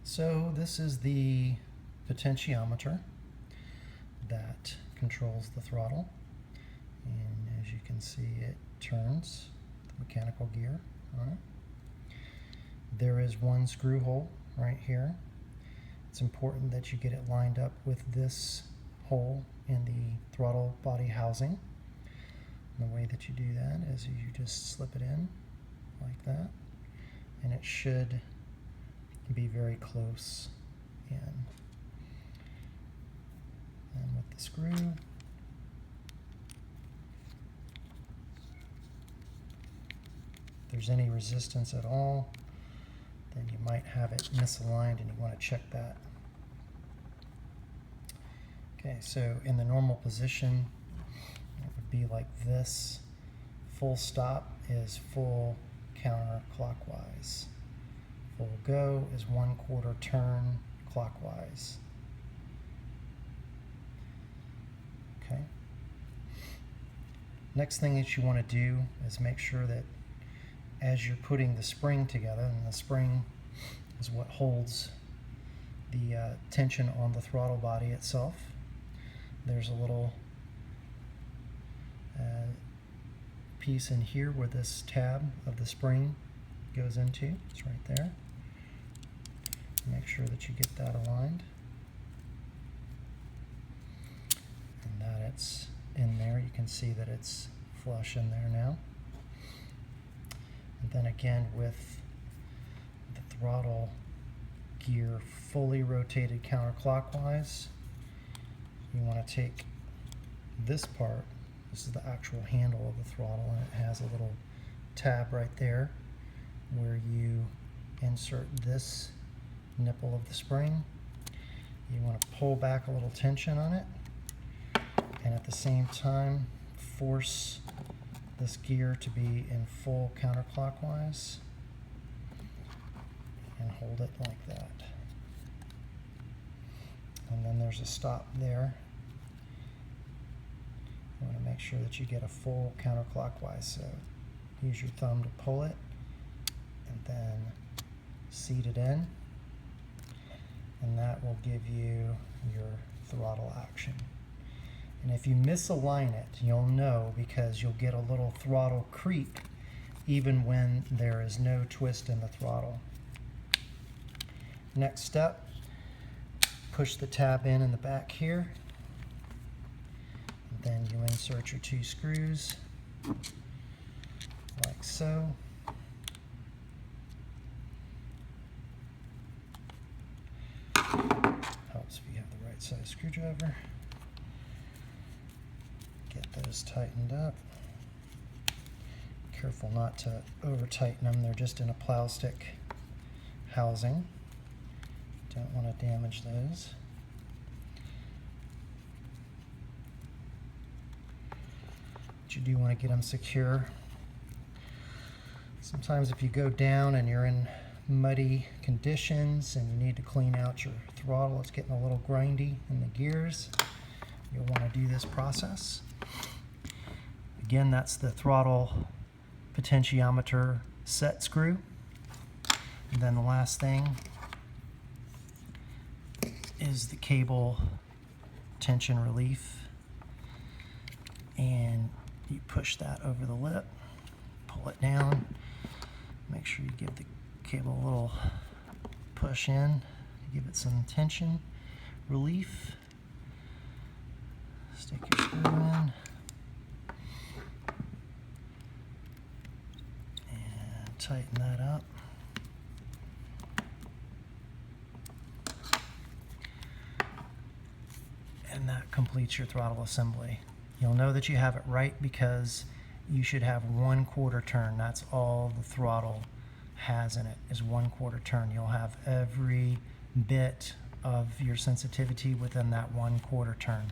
So this is the potentiometer that controls the throttle, and as you can see, it turns the mechanical gear on it. There is one screw hole right here. It's important that you get it lined up with this hole in the throttle body housing. And the way that you do that is you just slip it in like that, and it should be very close in. And with the screw, if there's any resistance at all, then you might have it misaligned and you want to check that. Okay, so in the normal position, it would be like this. Full stop is full counterclockwise. Full go is 1/4 turn clockwise. Okay. Next thing that you want to do is make sure that as you're putting the spring together, and the spring is what holds the tension on the throttle body itself. There's a little piece in here where this tab of the spring goes into. It's right there. Make sure that you get that aligned and that it's in there. You can see that it's flush in there now. And then again, with the throttle gear fully rotated counterclockwise, you want to take this part. This is the actual handle of the throttle, and it has a little tab right there where you insert this nipple of the spring. You want to pull back a little tension on it, and at the same time force this gear to be in full counterclockwise and hold it like that. And then there's a stop there. You want to make sure that you get a full counterclockwise, so use your thumb to pull it and then seat it in, and that will give you your throttle action. And if you misalign it, you'll know, because you'll get a little throttle creep even when there is no twist in the throttle. Next step, push the tab in the back here, and then you insert your 2 screws like so. Helps if you have the right size screwdriver. Get those tightened up. Careful not to over tighten them, they're just in a plastic housing. Don't want to damage those. But you do want to get them secure. Sometimes if you go down and you're in muddy conditions and you need to clean out your throttle, it's getting a little grindy in the gears, you'll want to do this process. Again, that's the throttle potentiometer set screw. And then the last thing is the cable tension relief, and you push that over the lip, pull it down, make sure you give the cable a little push in to give it some tension relief. Stick your screw in and tighten that up. And that completes your throttle assembly. You'll know that you have it right because you should have 1/4 turn. That's all the throttle has in it, is 1/4 turn. You'll have every bit of your sensitivity within that 1/4 turn.